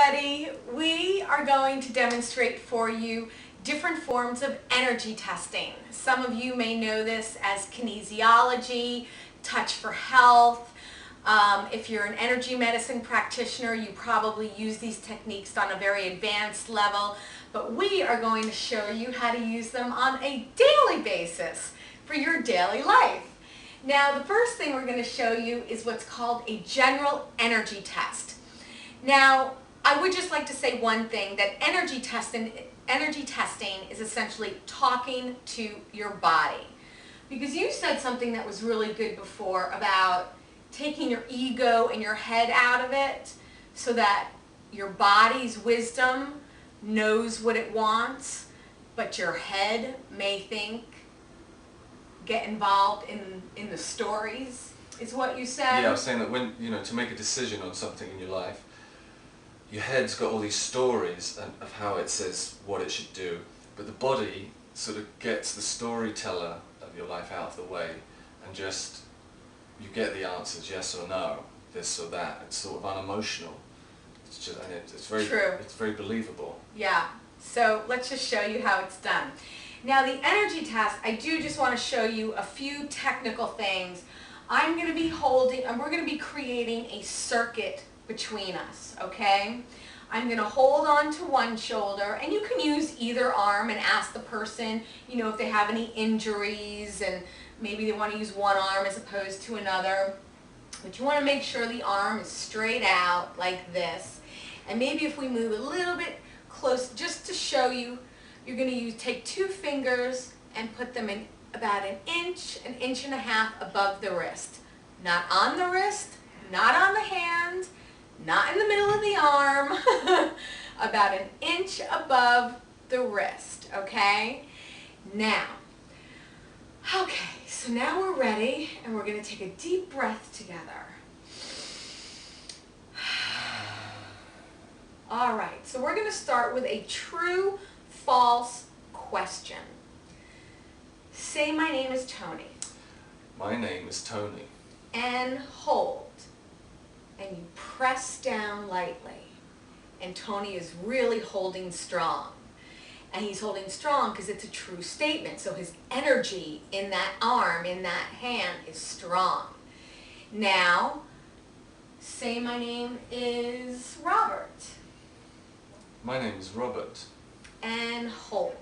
everybody. We are going to demonstrate for you different forms of energy testing. Some of you may know this as kinesiology, touch for health. If you're an energy medicine practitioner, you probably use these techniques on a very advanced level, but we are going to show you how to use them on a daily basis for your daily life. Now, the first thing we're going to show you is what's called a general energy test. Now, I would just like to say one thing, that energy testing is essentially talking to your body. Because you said something that was really good before about taking your ego and your head out of it so that your body's wisdom knows what it wants, but your head may get involved in the stories, is what you said? Yeah, I was saying that when, to make a decision on something in your life, your head's got all these stories of how it says what it should do, but the body sort of gets the storyteller of your life out of the way, and just, you get the answers, yes or no, this or that. It's sort of unemotional. It's just, and it's very True. It's very believable. Yeah, so let's just show you how it's done. Now, the energy test, I do just want to show you a few technical things. I'm going to be holding, and we're going to be creating a circuit between us, okay? I'm going to hold on to one shoulder, and you can use either arm and ask the person, if they have any injuries, and maybe they want to use one arm as opposed to another. But you want to make sure the arm is straight out like this. And maybe if we move a little bit close, just to show you, you're going to take two fingers and put them in about an inch and a half above the wrist. Not on the wrist, not on the hand, not in the middle of the arm, about an inch above the wrist, okay? Now, so now we're ready, and we're going to take a deep breath together. All right, so we're going to start with a true, false question. Say, my name is Tony. My name is Tony. And hold. And you press down lightly. And Tony is really holding strong. And he's holding strong because it's a true statement. So his energy in that arm, in that hand, is strong. Now, say my name is Robert. My name is Robert. And hold.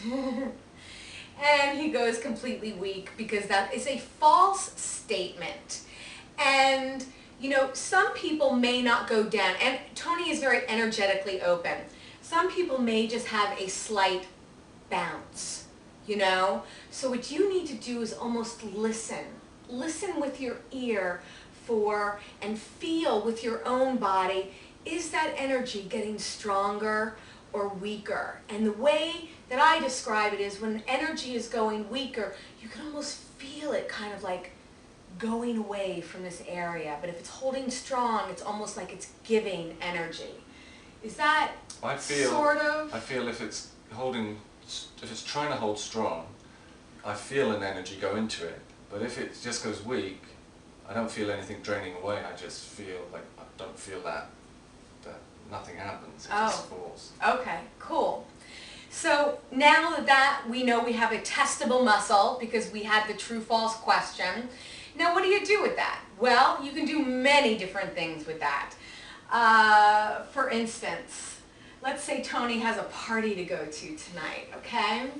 And he goes completely weak because that is a false statement. And, some people may not go down. And Tony is very energetically open. Some people may just have a slight bounce, So what you need to do is almost listen. Listen with your ear and feel with your own body, is that energy getting stronger or weaker? And the way that I describe it is when energy is going weaker, you can almost feel it kind of like going away from this area. But if it's holding strong, it's almost like it's giving energy. Is that sort of? I feel if it's trying to hold strong, I feel an energy go into it. But if it just goes weak, I don't feel anything draining away. I just feel like I don't feel that nothing happens. It just falls. Okay, cool. So now that we know we have a testable muscle because we had the true-false question, now what do you do with that? Well, you can do many different things with that. For instance, let's say Tony has a party to go to tonight, okay?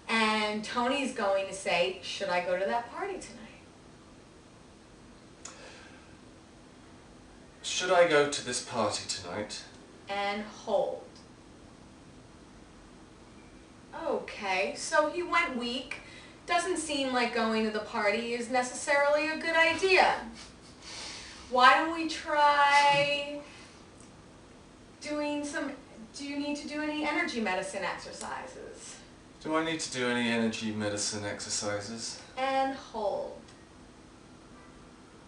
And Tony's going to say, should I go to that party tonight? Should I go to this party tonight? And hold. Okay, so he went weak. Doesn't seem like going to the party is necessarily a good idea. Why don't we try doing do you need to do any energy medicine exercises? Do I need to do any energy medicine exercises? And hold.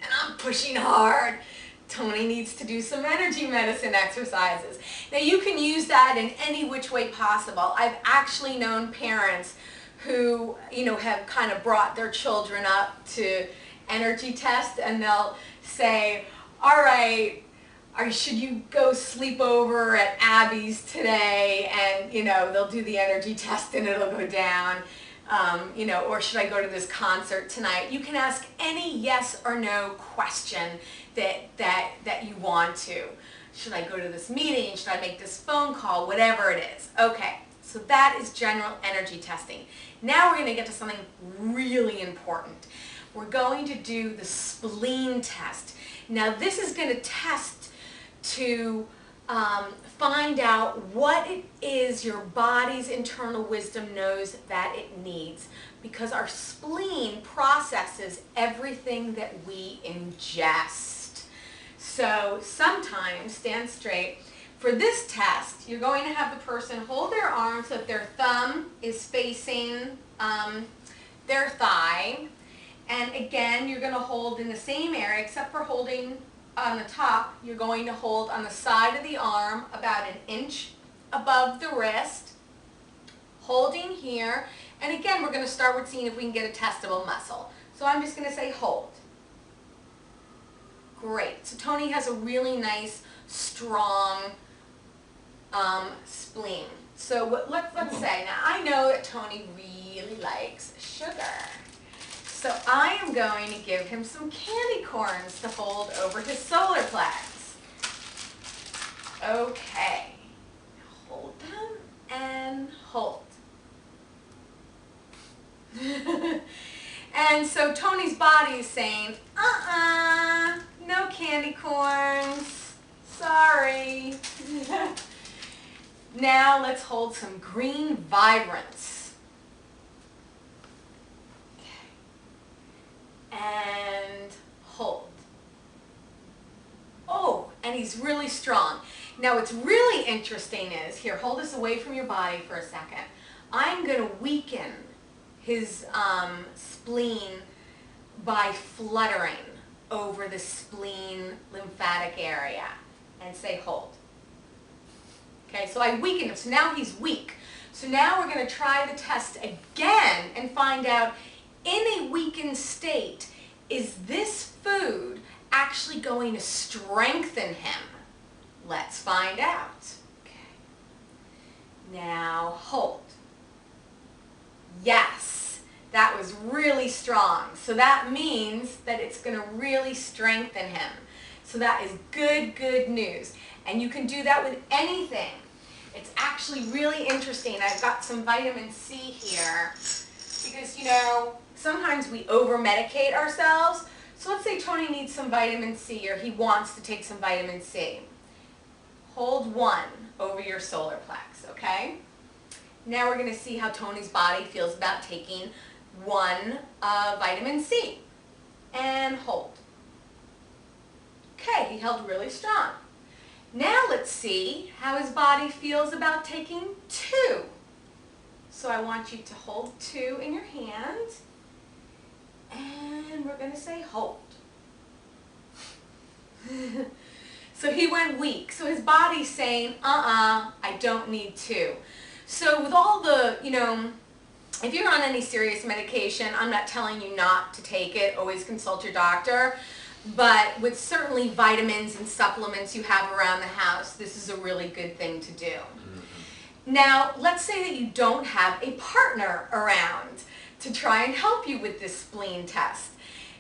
And I'm pushing hard. Tony needs to do some energy medicine exercises. Now, you can use that in any which way possible. I've actually known parents who, have kind of brought their children up to energy test, and they'll say, all right, or should you go sleep over at Abby's today and, you know, they'll do the energy test and it'll go down, you know, or should I go to this concert tonight? You can ask any yes or no question that you want to. Should I go to this meeting? Should I make this phone call? Whatever it is. Okay, so that is general energy testing. Now we're going to get to something really important. We're going to do the spleen test. Now this is going to test to find out what it is your body's internal wisdom knows that it needs, because our spleen processes everything that we ingest. So sometimes, stand straight, for this test you're going to have the person hold their arm so that their thumb is facing their thigh, and again you're going to hold in the same area except for holding on the top. You're going to hold on the side of the arm about an inch above the wrist, holding here, and again we're going to start with seeing if we can get a testable muscle. So I'm just going to say hold. Great. So Tony has a really nice, strong spleen. So let's say, now I know that Tony really likes sugar. So I am going to give him some candy corns to hold over his solar plex. Okay. Hold them and hold. And so Tony's body is saying, no candy corns. Sorry. Now let's hold some green vibrance. Okay. And hold. Oh, and he's really strong. Now what's really interesting is, here, hold this away from your body for a second. I'm going to weaken his spleen by fluttering over the spleen lymphatic area and say hold. Okay, so I weaken him, so now he's weak. So now we're going to try the test again and find out, in a weakened state, is this food actually going to strengthen him? Let's find out. Okay. Now hold. Yes, that was really strong. So that means that it's going to really strengthen him. So that is good news. And you can do that with anything. It's actually really interesting. I've got some vitamin C here because, you know, sometimes we over-medicate ourselves. So let's say Tony needs some vitamin C, or he wants to take some vitamin C. Hold one over your solar plex, okay? Now we're going to see how Tony's body feels about taking one vitamin C. And hold. Okay, he held really strong. Now let's see how his body feels about taking two. So I want you to hold two in your hand, and we're going to say hold. So he went weak. So his body's saying, I don't need two. So with all the, you know, if you're on any serious medication, I'm not telling you not to take it. Always consult your doctor. But with certainly vitamins and supplements you have around the house, this is a really good thing to do. Mm-hmm. Now, let's say that you don't have a partner around to try and help you with this spleen test.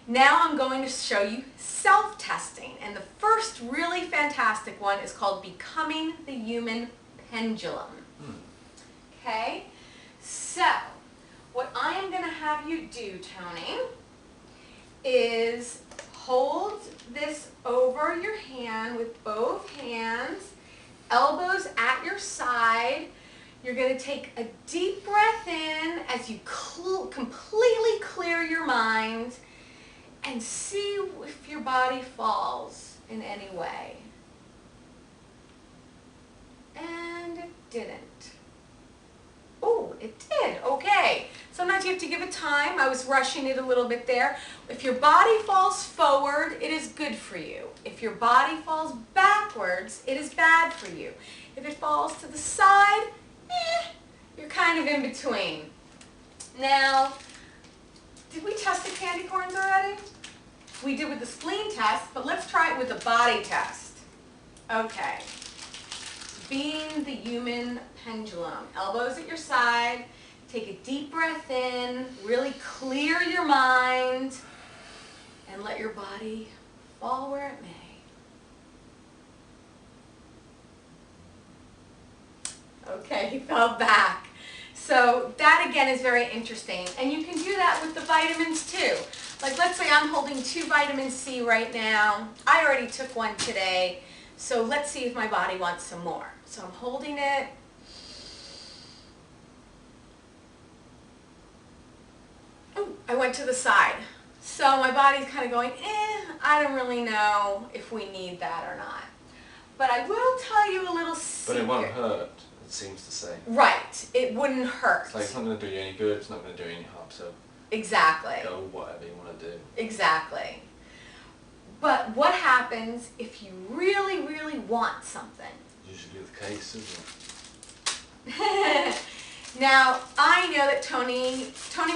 Now I'm going to show you self-testing. And the first really fantastic one is called Becoming the Human Pendulum. Okay? So, what I am going to have you do, Tony, is hold this over your hand with both hands, elbows at your side. You're going to take a deep breath in as you completely clear your mind and see if your body falls in any way. And it didn't. Oh, it did. Okay. Sometimes you have to give it time. I was rushing it a little bit there. If your body falls forward, it is good for you. If your body falls backwards, it is bad for you. If it falls to the side, you're kind of in between. Now, did we test the candy corns already? We did with the spleen test, but let's try it with the body test. Okay. Being the human pendulum. Elbows at your side. Take a deep breath in. Really clear your mind. And let your body fall where it may. Okay, he fell back. So that again is very interesting. And you can do that with the vitamins too. Like let's say I'm holding 2 vitamin C right now. I already took one today. So let's see if my body wants some more. So I'm holding it. Oh, I went to the side. So my body's kind of going, I don't really know if we need that or not. But I will tell you a little secret. But it won't hurt, it seems to say. Right, it wouldn't hurt. It's like it's not going to do you any good, it's not going to do you any harm, so exactly. Go whatever you want to do. Exactly. But what happens if you really, really want something? Usually the case, isn't it? Now, I know that Tony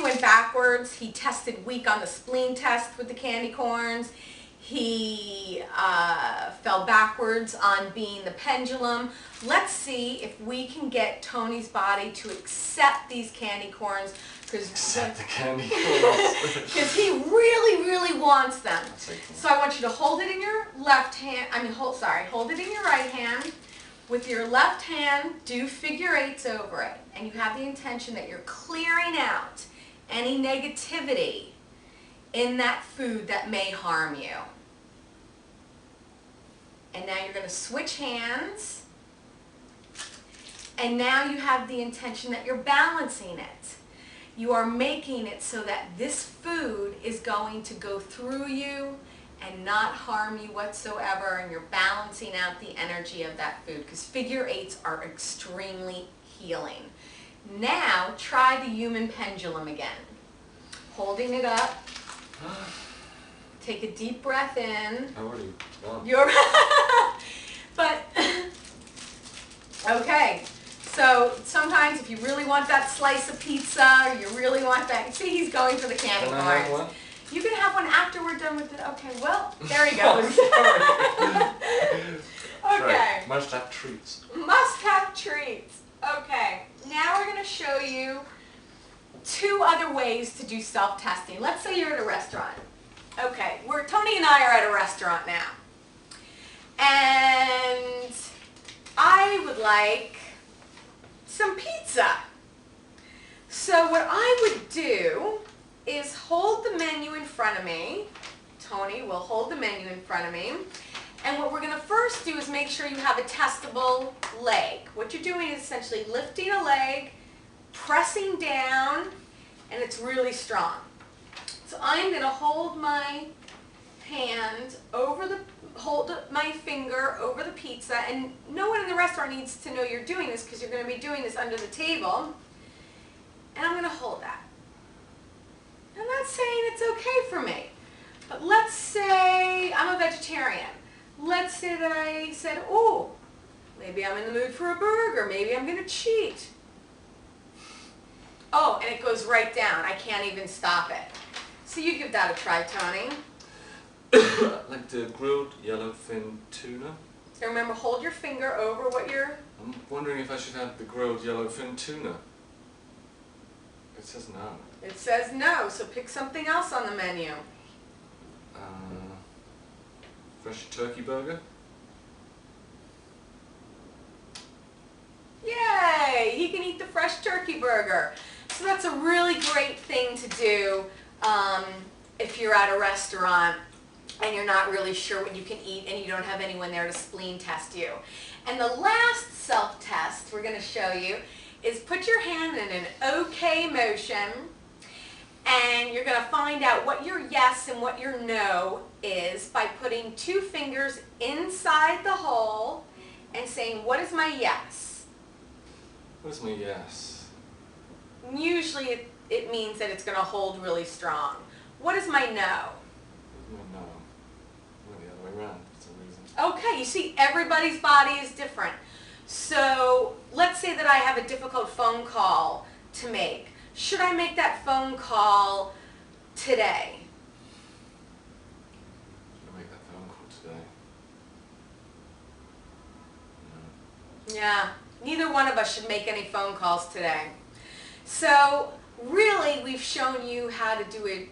went backwards. He tested weak on the spleen test with the candy corns. He fell backwards on being the pendulum. Let's see if we can get Tony's body to accept these candy corns. Accept the candy corns. Because he really, really wants them. So I want you to hold it in your left hand. Hold it in your right hand. With your left hand, do figure 8s over it. And you have the intention that you're clearing out any negativity in that food that may harm you. And now you're going to switch hands. And now you have the intention that you're balancing it. You are making it so that this food is going to go through you and not harm you whatsoever, and you're balancing out the energy of that food, because figure 8s are extremely healing. Now try the human pendulum again. Holding it up. Take a deep breath in. I already won. But okay. So sometimes if you really want that slice of pizza, or you really want that, see, he's going for the candy corns. Can I have one? You can have one after we're done with it. Okay, well, there he goes. Okay. Right. Must have treats. Must have treats. Okay, now we're going to show you 2 other ways to do self-testing. Let's say you're at a restaurant. Okay, Tony and I are at a restaurant now. And I would like some pizza. So what I would do is hold the menu in front of me. Tony will hold the menu in front of me. And what we're going to first do is make sure you have a testable leg. What you're doing is essentially lifting a leg, pressing down, and it's really strong. So I'm going to hold my hand hold my finger over the pizza, and no one in the restaurant needs to know you're doing this because you're going to be doing this under the table. And I'm going to hold that. I'm not saying it's okay for me, but let's say I'm a vegetarian. Let's say that I said, oh, maybe I'm in the mood for a burger, maybe I'm going to cheat. Oh, and it goes right down. I can't even stop it. So you give that a try, Tony. Like the grilled yellowfin tuna. So remember, hold your finger over what you're... I'm wondering if I should have the grilled yellowfin tuna. It says no. It says no, so pick something else on the menu. Fresh turkey burger. Yay! He can eat the fresh turkey burger. So that's a really great thing to do if you're at a restaurant and you're not really sure what you can eat and you don't have anyone there to spleen test you. And the last self-test we're going to show you is put your hand in an OK motion, and you're going to find out what your yes and what your no is by putting 2 fingers inside the hole and saying, what is my yes? What is my yes? Usually it means that it's going to hold really strong. What is my no? No. I went the other way around for some reason. Okay, you see, everybody's body is different. So let's say that I have a difficult phone call to make. Should I make that phone call today? Should I make that phone call today? Yeah, neither one of us should make any phone calls today. So really, we've shown you how to do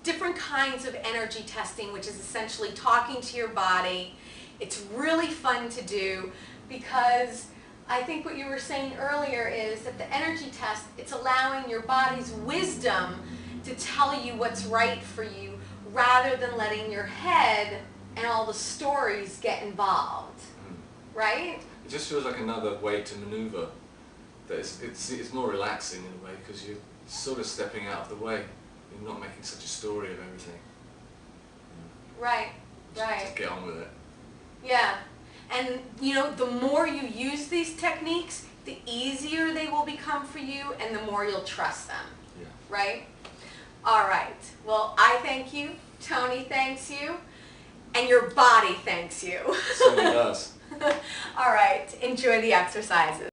different kinds of energy testing, which is essentially talking to your body. It's really fun to do because I think what you were saying earlier is that the energy test, it's allowing your body's wisdom to tell you what's right for you rather than letting your head and all the stories get involved, right? It just feels like another way to maneuver. That it's more relaxing in a way because you're sort of stepping out of the way. You're not making such a story of everything. Right, Just get on with it. Yeah. And you know, the more you use these techniques, the easier they will become for you and the more you'll trust them. Yeah. Right? All right. Well, I thank you. Tony thanks you. And your body thanks you. So it does. All right. Enjoy the exercises.